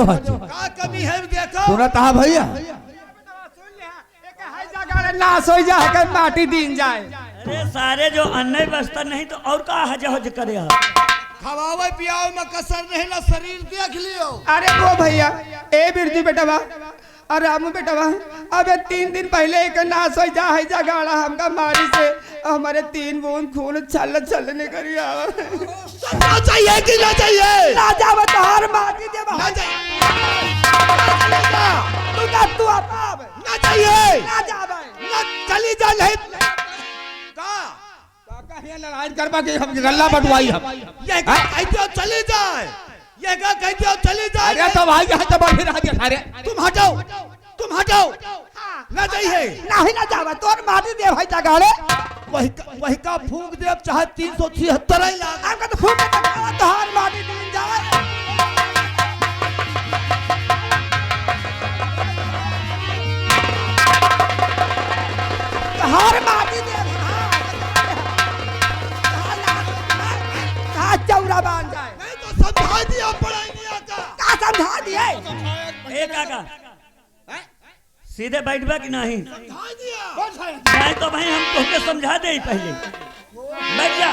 हचो का कमी है देखो सुना ता भैया ना सो जा के माटी दीन जाए। अरे सारे जो अन्य बस्तर नहीं तो और का हज हज करे है। खवावे पियावे में कसर नहीं ना शरीर देख लियो। अरे वो भैया ए बिरजू बेटवा और रामू बेटवा अबे 3 दिन पहले एक नाश हो जा है गाड़ा हमका मारी से हमारे 3 बूंद खून छल निकल आवा। ना चाहिए कि ना चाहिए ना जावे तो हार माटी दे ना चाहिए तू आता ना चाहिए ना जावे ना चली जा नहीं का काका लड़ाई करबा के हम गल्ला बटवाई हम ये कहते हो चली जाए ये का कहते हो चली जाए। अरे तो भाई यहाँ तो फिर आ गया अरे तुम हटाओ ना चाहिए नहीं ना जावे तोर माटी दे भाई गाड़े वही का फूंक दे चाहे 376 ही लाख हमका तो फूक तो हार माटी दीन जाए। हार माटी दे चौरा बांध जाए। नहीं तो समझा दिया पढ़ाई का समझा दिए ए काका सीधे बैठबा कि नहीं? समझा दिया नहीं तो भाई हम तोके समझा दे पहले बैठ जा।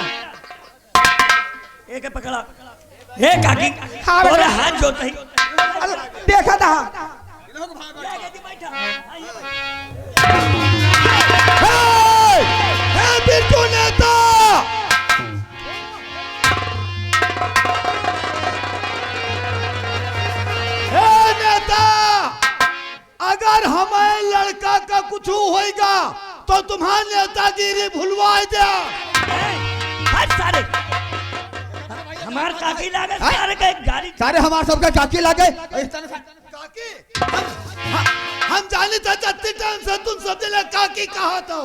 एक पकड़ा हे काकी हाँ, तोरे बेटा। हाथ जोत ही देखा था हे बिरजू नेता हे नेता अगर हमारे लड़का का कुछ होएगा तो तुम्हारा नेतागिरी भूलवा दे। हट सारे हमार काकी लागे सारे का एक गाड़ी सारे हमारे सबका काकी लगे काकी हम जाने था जत्ती टाइम से तुम सब ने काकी कहा तो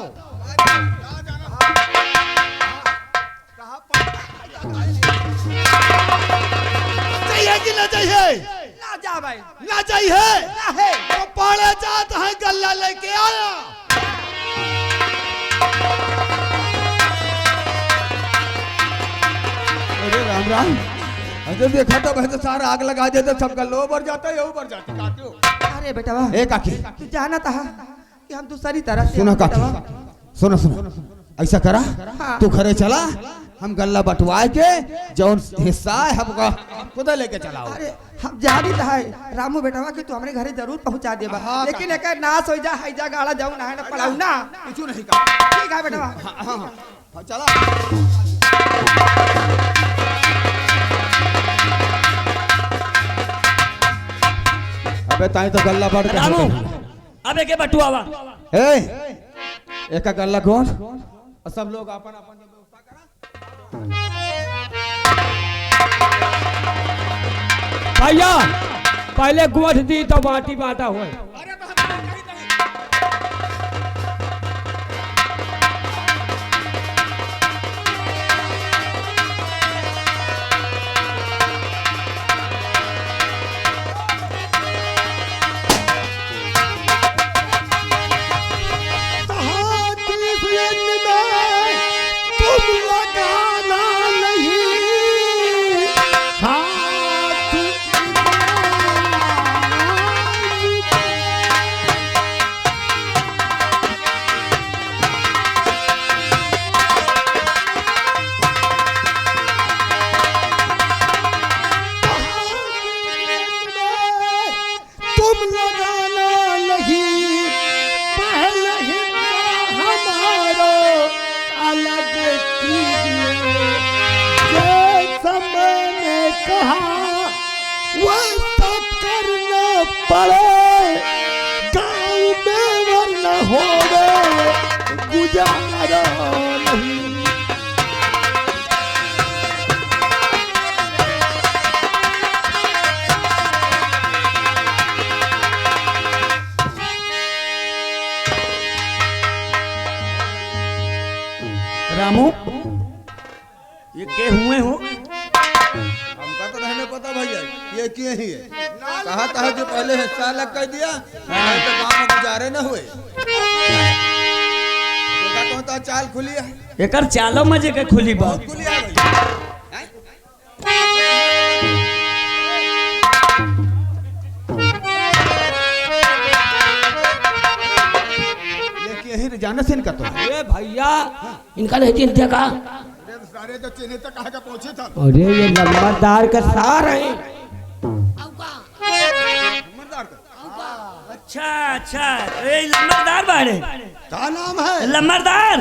चाहिए कि ना चाहिए ना जा भाई ना चाहिए ना है तो पड़े जात है गल्ला लेके आया। अरे राम राम अरे देखा तो वैसे सारा आग लगा देते सब गल्लो भर जाता है ऊपर जाता काटियो। अरे बेटा ए काकी तू जाना था कि हम दूसरी तरह से सुनो काकी सुनो ऐसा करा हाँ। तू घरे चला हम गल्ला बटवाए के जौन हिस्सा है हमका खुद लेके चलाओ। अरे हम जानी था रामू बेटवा कि तू हमारे घरे जरूर पहुंचा देबा हाँ, लेकिन एक नाश हो जा हैजा गाड़ा जाऊं ना है ना पढ़ाऊ ना कुछ नहीं का ठीक है बेटवा हाँ, चला अबे ताई तो गल्ला बढ़ के रामू अब एक बटुआवा ए एक गल्ला कौन और सब लोग अपन अपन व्यवस्था करा। भैया पहले गोठ दी तो माटी बाटा हुए रामू ये के हुए हो हमका तो नहीं पता भैया ये किए ही है कहा था जो पहले हिस्सा अलग कर दिया नहीं तो गांव में गुजारे न हुए देखा कौन ता चाल खुली है एकर चालो मजे के खुली बात खुली है भैया जाना से इनका तो। अरे भैया इनका नहीं चिंता का। सारे तो चिन्ह तक कहा का पहुंचे था। अरे ये नंबरदार का सार है। नंबरदार का। अच्छा अच्छा ए लंबरदार बाड़े क्या नाम है? लंबरदार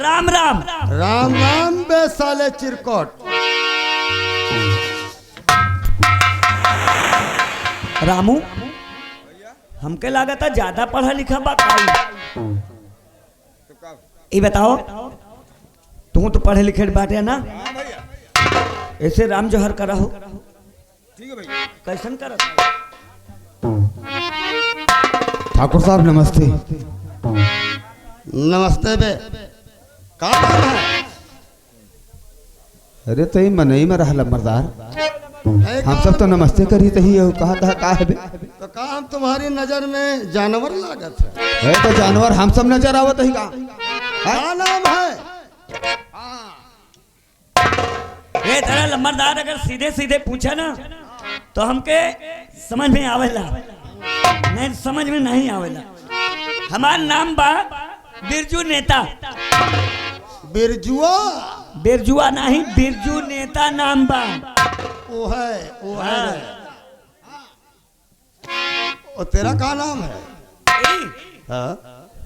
राम राम राम राम बे साले चिरकोट। रामू हमके लागत है ज्यादा पढ़ा लिखा बा काई। ये बताओ तू तो पढ़े लिखे बाटे ना। हाँ भैया। ऐसे राम जोहर करा हो ठीक है भैया। कैसन कर। ठाकुर साहब नमस्ते। नमस्ते बे। का नाम है? अरे तो मन ही में रहा लंबरदार। है हम का? सब तो नमस्ते करी तही कहा था का है बे? तो का हम तुम्हारी नजर में जानवर लागत है? है तो जानवर हम सब नजर आवत ही का। क्या नाम है? ये तेरा लंबरदार अगर सीधे सीधे पूछा ना तो हमके समझ में आवेला, नहीं समझ में नहीं आवेला। हमार नाम बा बिरजू नेता। बिरजुआ? बिरजुआ नहीं बिरजू नेता नाम बा। वो है वो है। और तेरा क्या नाम है? हाँ?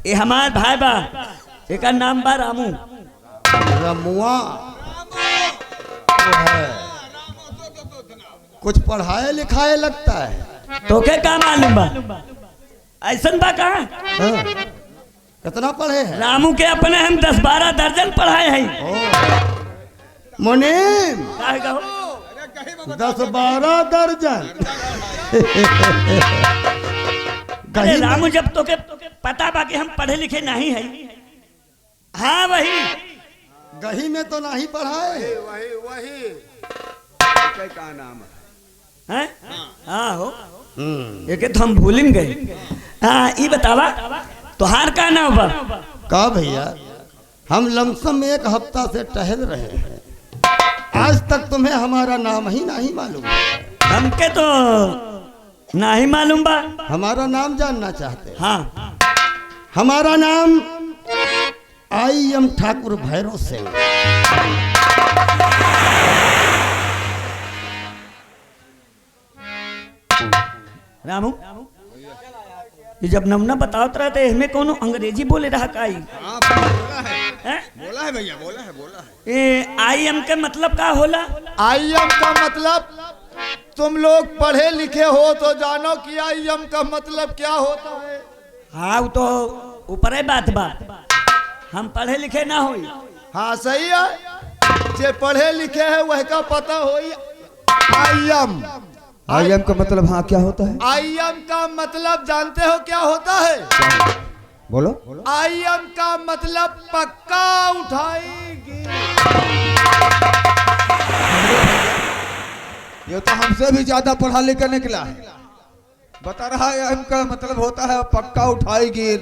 ये हमार भाई बा, एक नाम बा रामू। रमुआ वो है। कुछ पढ़ाए लिखाए लगता है। तो के का मालूम बा? ऐसन बा का? हाँ? कितना पढ़े हैं? रामू के अपने हम 10-12 दर्जन पढ़ाए हैं। मुनीम काहे कहो? 10-12 दर्जन। अरे रामू जब तो के पता बा कि हम पढ़े लिखे नहीं है। हाँ वही गही में तो नहीं पढ़ाए। का नाम है? हाँ हो एक तो हम भूल गए। हाँ ये बतावा तुहार का नाम बा? का भैया हम लमसम 1 हफ्ता से टहल रहे हैं, आज तक तुम्हें हमारा नाम ही नहीं मालूम है। हमके तो नहीं मालूम बा। हमारा नाम जानना चाहते हैं? हाँ हमारा नाम I.M. ठाकुर भैरव सिंह। रामू ये जब नमना बतावत रहते हमें कोनो अंग्रेजी बोले रहा काई? हाँ बोला है। हैं? बोला है भैया बोला है। ए आई.एम. के मतलब का होला? I.M. का मतलब तुम लोग पढ़े लिखे हो तो जानो कि I.M. का मतलब क्या होता है। हाँ वो तो ऊपर है बात बा, हम पढ़े लिखे ना होई। हाँ सही है, जे पढ़े लिखे है वह का पता होई। I.M. आईएम का मतलब हाँ क्या होता है? I.M. का मतलब जानते हो क्या होता है? बोलो। I.M. का मतलब पक्का उठाएगी। ये तो हमसे भी ज्यादा पढ़ा लिखा निकला है। बता रहा है आईएम का मतलब होता है पक्का उठाई गिर।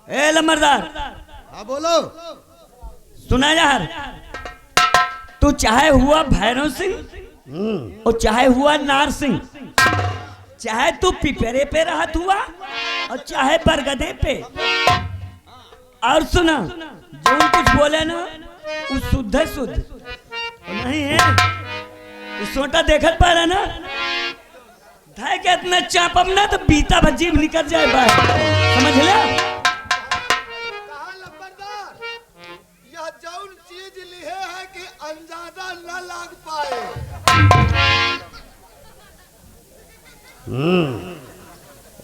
ए लंबरदार हाँ बोलो। सुना यार, तू चाहे हुआ भैरव सिंह और चाहे हुआ नार सिंह, चाहे तू पिपरे पे रहत हुआ और चाहे बरगदे पे। और सुना जो कुछ बोले ना वो शुद्ध है, शुद्ध नहीं है। इस सोटा देखत पा रहा ना धाय के इतना चापम ना तो बीता भजीब निकल जाए बाहर, समझ ले। यह जौन चीज लिहे है कि अंदाजा न लग पाए।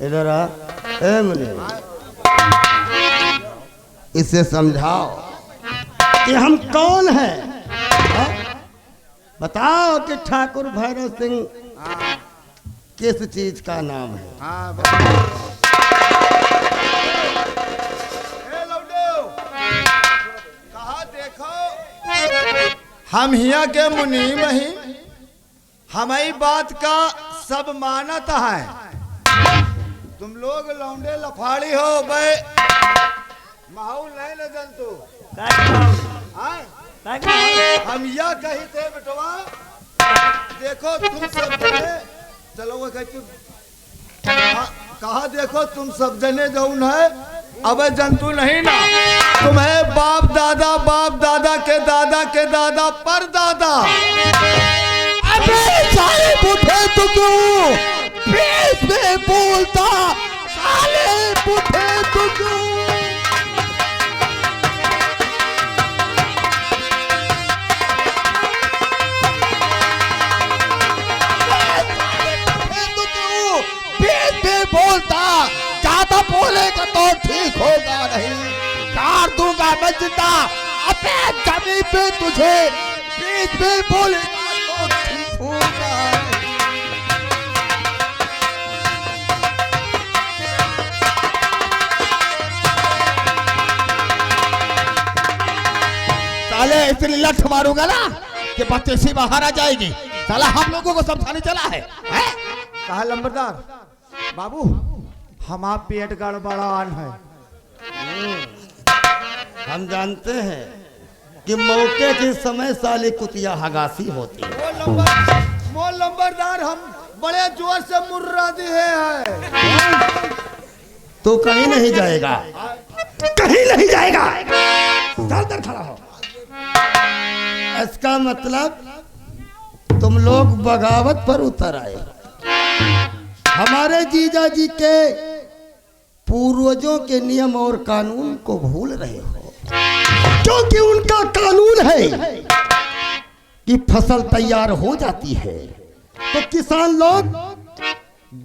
इधर आ। ए मुनि इसे समझाओ कि हम कौन हैं। हाँ? बताओ कि ठाकुर भैरव सिंह किस चीज का नाम है। हम हिया के मुनीम ही, हमारी बात का सब मानत है। तुम लोग लौंडे लफाड़ी हो बे, माहौल नहीं न जनतु। हम यह कही थे बेटवा, देखो तुम सब चलो वो कह कहा देखो तुम सब जने जौन है अब जंतु नहीं ना, तुम्हें बाप दादा के दादा पर दादा। अबे साले बूढ़े तू क्यों बीच में बोलता, साले बूढ़े तू क्यों? बोलता ज्यादा बोलेगा तो ठीक होगा नहीं, कार दूंगा मैं जिंदा अपने जमीन पे तुझे, बीच में बोलेगा तो ठीक होगा। साले इतनी लठ मारूंगा ना कि बच्चे से बाहर आ जाएगी। साला हम लोगों को समझाने चला है? कहा लंबरदार बाबू हमारा पेट गड़बड़ान है। हम जानते हैं कि मौके के समय साली कुतिया हगासी होती है। वो लंबरदार हम बड़े जोर से मुर्रा दिए हैं। तो कहीं नहीं जाएगा, कहीं नहीं जाएगा। दर खड़ा हो। इसका मतलब तुम लोग बगावत पर उतर आए, हमारे जीजा जी के पूर्वजों के नियम और कानून को भूल रहे हो, क्योंकि उनका कानून है कि फसल तैयार हो जाती है तो किसान लोग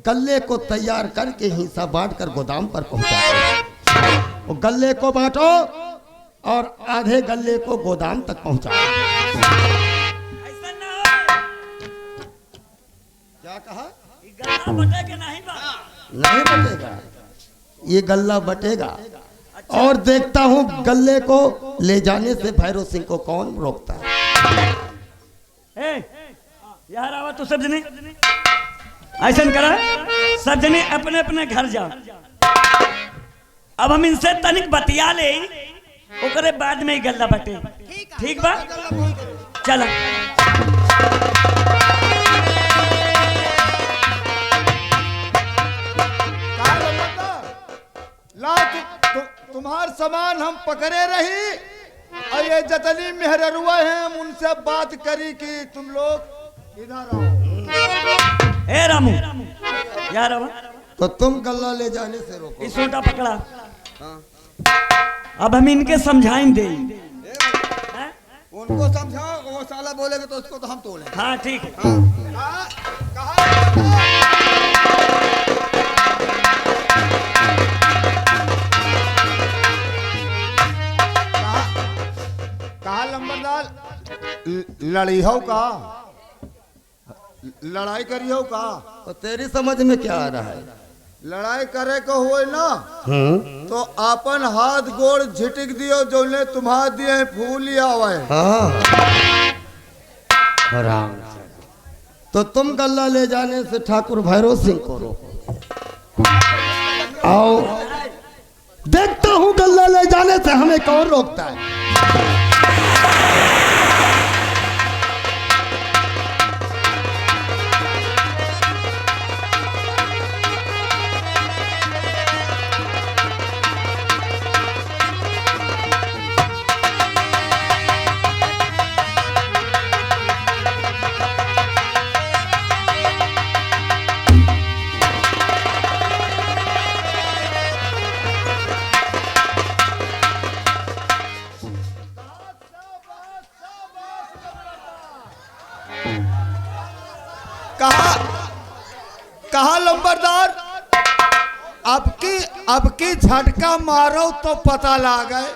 गल्ले को तैयार करके हिस्सा बांटकर गोदाम पर पहुंचाते हैं। वो गल्ले को बांटो और आधे गल्ले को गोदाम तक पहुंचाओ। ऐसा ना हो। क्या कहा? गल्ला बटेगा नहीं बा? नहीं बटेगा, ये गल्ला बटेगा। और देखता हूँ गल्ले को ले जाने से भैरव सिंह को कौन रोकता है। ए, यार आवा तो सब जने ऐसा करा, सब जने अपने अपने घर जाओ। अब हम इनसे तनिक बतिया ले, ओकरे बाद में ही गल्ला बटे। ठीक बा? चला। ला तुम्हार सामान हम पकड़े रही और ये जतनी मेहररुआ हैं, हम उनसे बात करी कि तुम लोग इधर आओ। ए रामू यार आवा, तो तुम गल्ला ले जाने से रोको। इस सोटा पकड़ा। अब हम इनके समझाएं दे। उनको समझाओ, वो साला बोलेगा तो उसको तो हम तोड़ेंगे। हाँ ठीक है। कहा लंबरदार लड़ी हो का, लड़ाई करी हो का? तो तेरी समझ में क्या आ रहा है? लड़ाई करे को हुए ना तो अपन हाथ गोड़ झिटक दियो, जो ने तुम्हारा दिए फूल लिया हुआ है। हाँ तो तुम गल्ला ले जाने से ठाकुर भैरव सिंह को रोको। आओ देखता हूँ गल्ला ले जाने से हमें कौन रोकता है। कहा लंबरदार अब की झटका मारो तो पता लगे।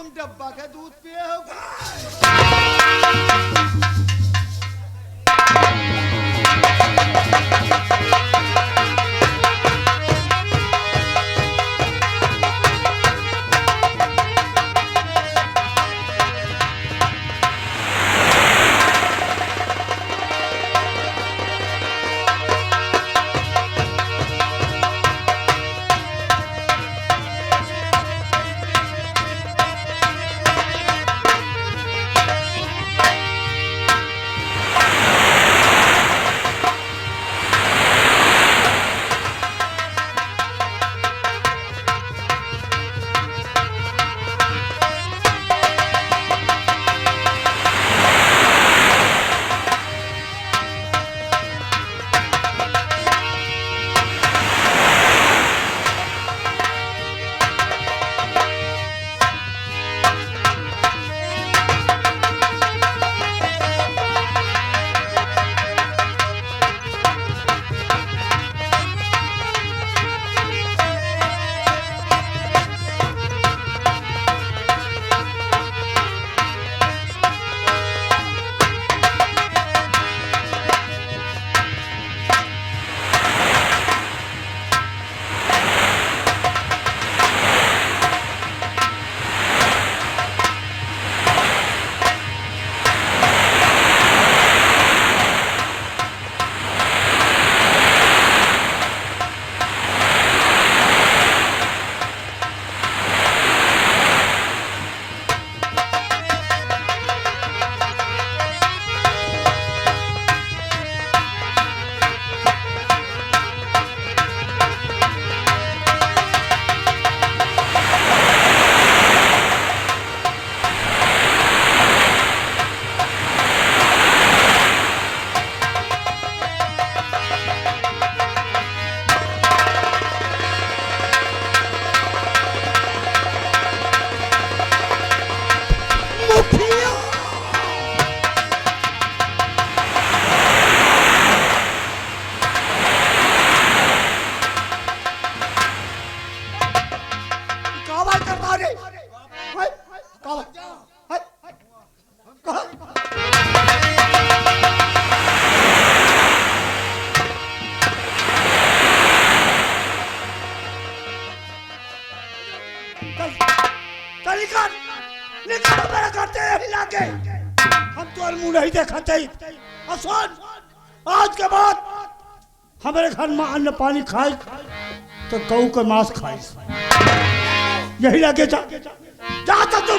तुम डब्बा का दूध पिए हो का? नहीं देखा चाहिए। आज के बाद हमारे घर में अन्न पानी खाए तो गऊ का मांस खाए, यही लगे जा तो तुम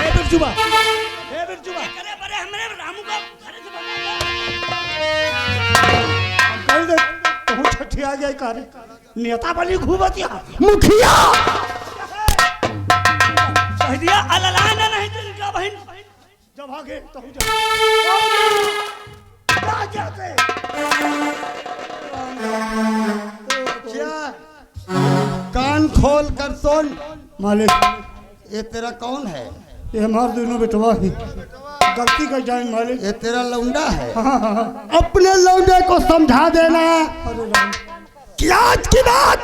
बिरजुबा करे बड़े हमरे रामू को घर से बना कह दे तो छठी आ जाए कार नेता बनी घूमतिया मुखिया कह दिया अलाना नहीं तो इनका बहन जब आगे तो जाते कान खोल कर सुन। मालिक ये तेरा कौन है? ये हमारे दोनों बेटवा ही गलती कर जाए मालिक। ये तेरा लौंडा है? अपने लौंडे को समझा देना कि आज की बात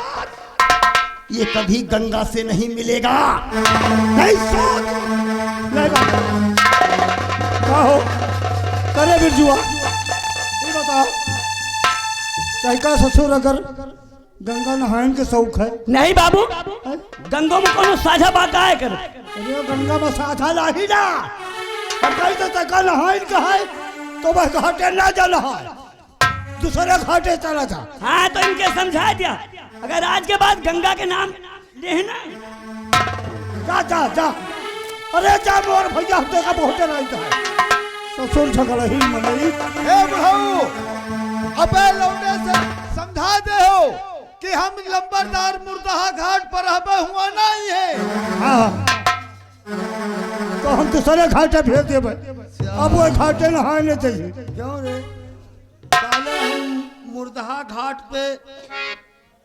ये कभी गंगा से नहीं मिलेगा। नहीं सोच कहो करे बिरजुआ ये बताओ का ससुर अगर गंगा नहायन के शौक है? नहीं बाबू गंगो में कोनो साझा बात आए कर अरे गंगा में साझा लाही ना कहीं तो तक नहायन का है तो वह घाटे ना जा रहा दूसरे घाटे चला था। हाँ तो इनके समझा दिया अगर आज के बाद गंगा के नाम लेना जा जा जा अरे जा मोर भैया हफ्ते का बहुत रहता है ससुर झगड़ा ही मनई। हे बहू अबे लौंडे से समझा दे हो कि हम लंबरदार मुर्दाहा घाट पर हबे हुआ नहीं है। हाँ तो हम दूसरे घाटे भेज देवे अब वो घाटे नहाने चाहिए। क्यों रे साले हम मुर्दाहा घाट पे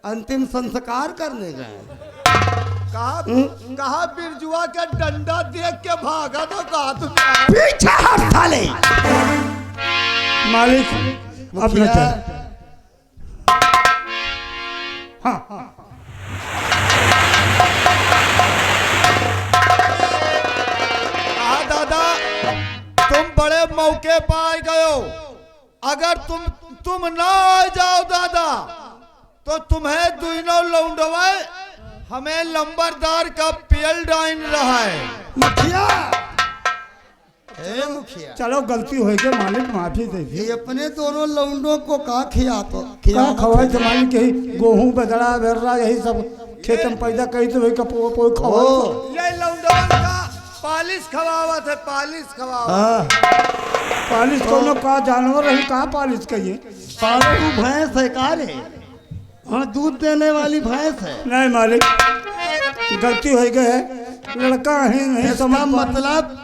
अंतिम संस्कार करने गए। कहा बिरजुआ के डंडा देख के भागा तो कहा तुम पीछे हट साले मालिक अपना हाँ कहा दादा तुम बड़े मौके पर आ गए हो। अगर तुम ना आ जाओ दादा तो तुम्हें दोनों लौंडवा हमें लंबरदार का पेल डाइन रहा है। मुखिया ए मुखिया, चलो गलती हो गई मालिक, माफी दे दी। ये अपने दोनों लौंडों को कहा खिया तो क्या खवाई थे मालिक, यही गेहूं बदड़ा बेर्रा यही सब खेत में पैदा कही तो वही कपो पो खवाई। ये लौंडवन का पालिश खवावत है, पालिश खवावत। हाँ पालिश कोनो का जानवर रही, कहाँ पालिश कहिए। पालतू भैंस है का रे? हाँ दूध देने वाली भैंस है। नहीं मालिक गलती हो गई है, लड़का ही नहीं इसका समझ मतलब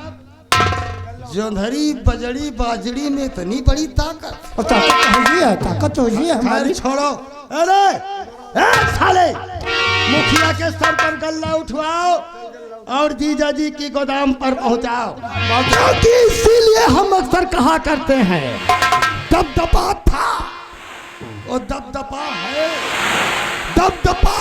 जोंधरी बजड़ी बाजड़ी में इतनी बड़ी ताकत। और ताकत हो गई है, ताकत हो गई है खैर हमारी। छोड़ो। अरे ए साले, मुखिया के सर पर गल्ला उठवाओ और जीजा जी की गोदाम पर पहुंचाओ, क्योंकि इसीलिए हम अक्सर कहा करते हैं दबदबा था और दबदबा है, दबदबा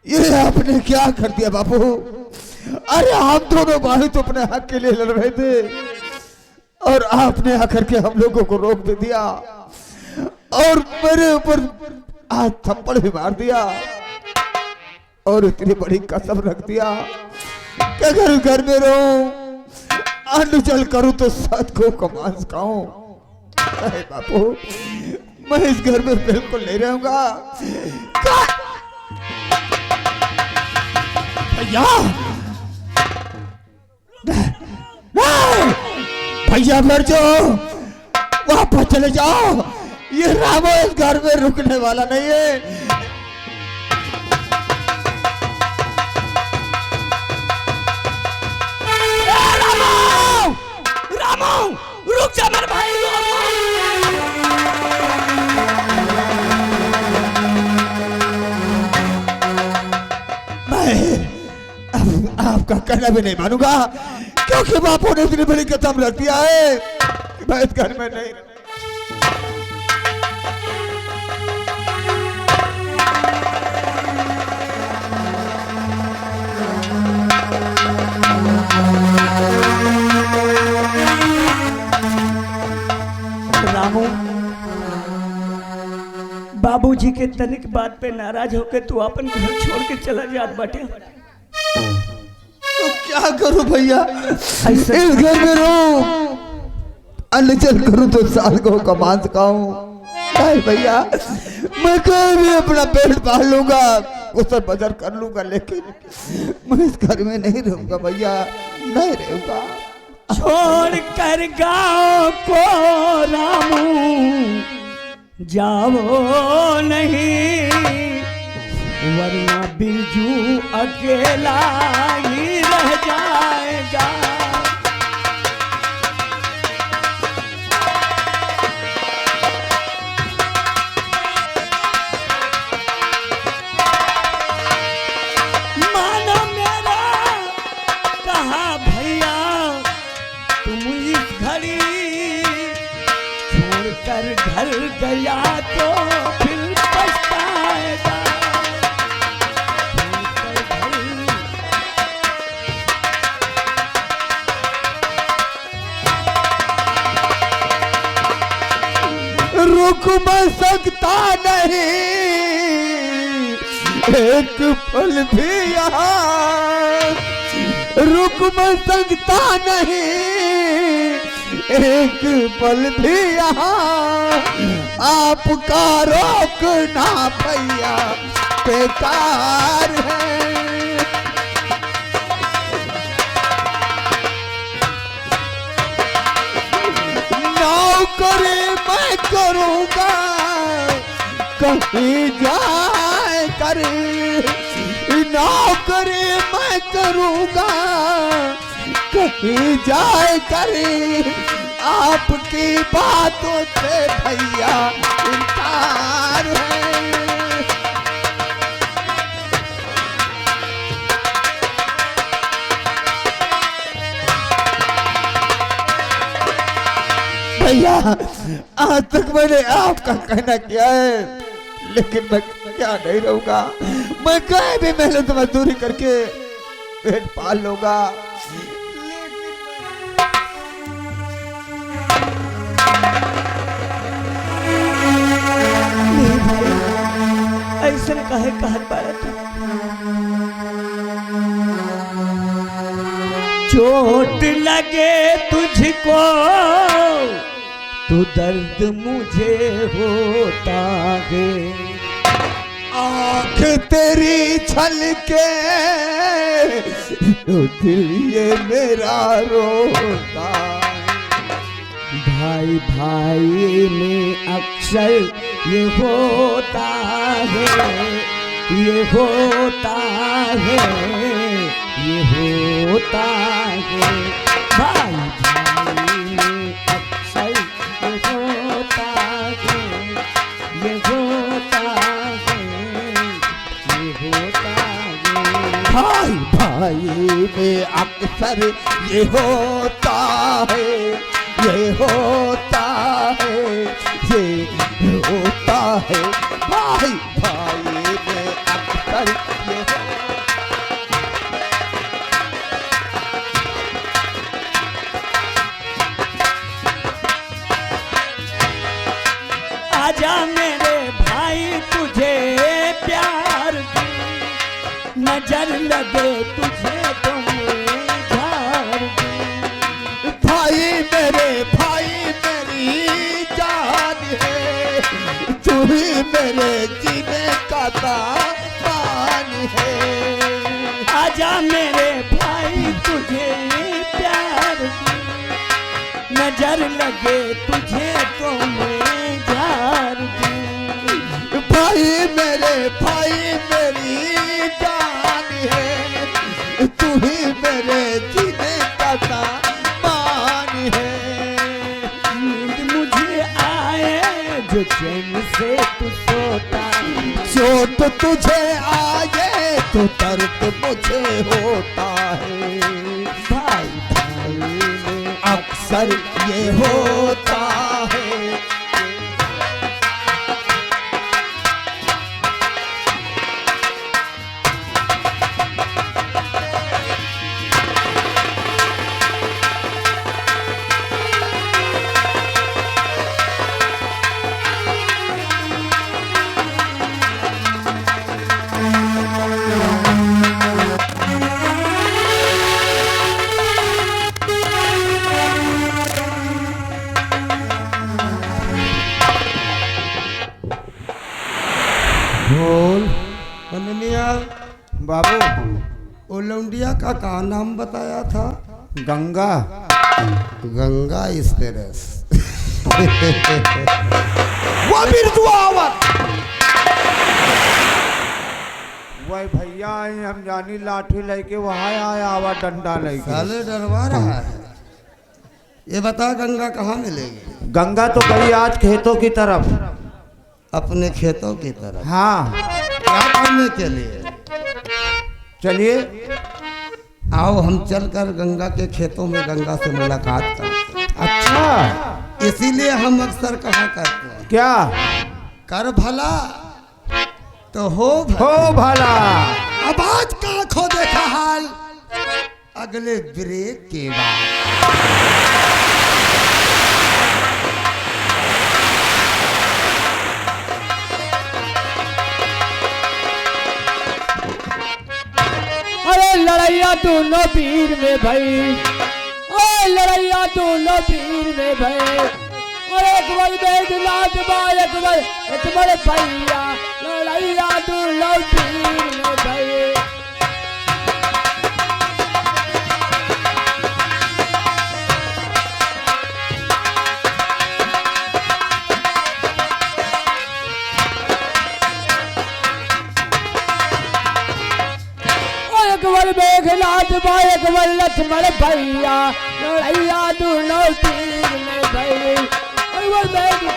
ये आपने क्या कर दिया बापू? अरे हम दोनों भाई तो अपने हक के लिए लड़ रहे थे और आपने आकर के हम लोगों को रोक दे दिया और मेरे ऊपर आज थप्पड़ भी मार दिया और इतनी बड़ी कसम रख दिया कि अगर घर में रहूं अन्न जल करूं तो साथ को कमांस खाऊं। अरे बापू मैं इस घर में बिल्कुल नहीं रहूंगा। भैया भैया मर जाओ, वापस चले जाओ, ये रामो इस घर में रुकने वाला नहीं है। रामू रामू रुक जा मेरे भाई, आपका कहना भी नहीं मानूंगा क्योंकि बापू ने इतनी बड़ी कसम रख दिया है कि मैं इस घर में नहीं रहूंगा। रामू बाबूजी के तनिक बात पे नाराज होके तू अपन घर छोड़ के चला जात बाटे। तो क्या करूं भैया, इस घर में रहूं अन्न जल करूं तो साल को कमांस खाऊं। नहीं भैया मैं कहीं भी अपना पेट पाल लूंगा, गुजर बजर कर लूंगा, लेकिन मैं इस घर में नहीं रहूंगा भैया, नहीं रहूंगा। छोड़ कर गाँव को रामू जाओ नहीं, वरना बिरजू अकेला ही रह जाएगा। मानो मेरा कहा भैया तुम इस घड़ी छोड़कर घर गया तो फिर पछताएगा। रुक मैं सकता नहीं एक पल भी यहाँ, रुक मैं सकता नहीं एक पल भी यहाँ, आपका रोकना भैया बेकार है। नौकरी मैं करूँगा कहीं जाए करे, नौकरी मैं करूँगा कहीं जाए करी आपकी बातों से भैया इनकार है। भैया आज तक मैंने आपका कहना किया है, लेकिन मैं क्या नहीं रहूंगा। मैं कहीं भी मेहनत मजदूरी करके पेट पाल लूंगा। ऐसा कहे कहत पारा था। चोट लगे तुझको तो दर्द मुझे होता है। आँख तेरी छलके तो दिल ये मेरा रोता है। भाई भाई में अक्सर ये होता है, ये होता है, ये होता है। भाई भाई में अक्सर ये होता है, ये होता है, ये होता है। भाई भाई में अक्सर ये होता है, ये होता है, ये होता है। भाई भाई में अक्सर ये आजा मेरे भाई तुझे प्यार दूं, नजर लगे तुझे तो मैं झाड़ दूं। भाई मेरे भाई मेरी जान है, तू ही मेरे जीने का दामन है। आजा मेरे भाई तुझे प्यार दूं, नजर लगे तुझे तो मैं झाड़ दूं। भाई मेरे भाई मेरी जान है, तू ही मेरे जीने का दामन है। नींद मुझे आए जो चैन से तू सोता, चोट तुझे आए तो दर्द मुझे होता है। भाई भाई में अक्सर ये होता है। बोल अननिया बाबू वो लौंडिया का नाम बताया था? गंगा। गंगा स्टेरस। वो बिरजुआवत वही भैया आई, हम जानी लाठी लेके वहाँ आया आवा डंडा लेके। साले डरवा रहा है। ये बता गंगा कहाँ मिलेगी? गंगा तो गई आज खेतों की तरफ। अपने खेतों की तरफ। हाँ क्या करने के लिए? चलिए आओ हम चलकर गंगा के खेतों में गंगा से मुलाकात करते हैं। अच्छा इसीलिए हम अक्सर कहा करते हैं, क्या कर भला तो हो भला। हो भला। अब आज का आंखों देखा हाल अगले ब्रेक के बाद। अरे लड़ैया दोनों पीर में भई, ओए लड़ैया दोनों पीर में भई। और एक बार बैजनाथ बा, एक बार भैया, लड़ैया दोनों पीर में भई। एक बार मेघनाथ बा एक बार लक्ष्मण भैया लड़ैया दोनों तीर में भई एक बार मेघ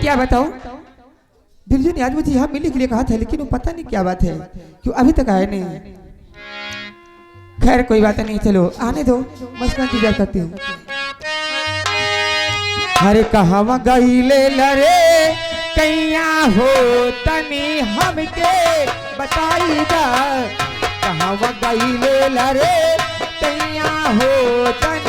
क्या बताओ बिरजू ने आज मुझे यहाँ मिलने के लिए कहा था लेकिन वो पता नहीं क्या बात है क्यों अभी तक आए नहीं। खैर कोई बात नहीं, चलो आने दो, मैं उसका इंतजार करती हूँ। हरे कहाँ गईले लरे कैया हो तनी हमके बताई जा, कहाँ गईले लरे कैया हो तनी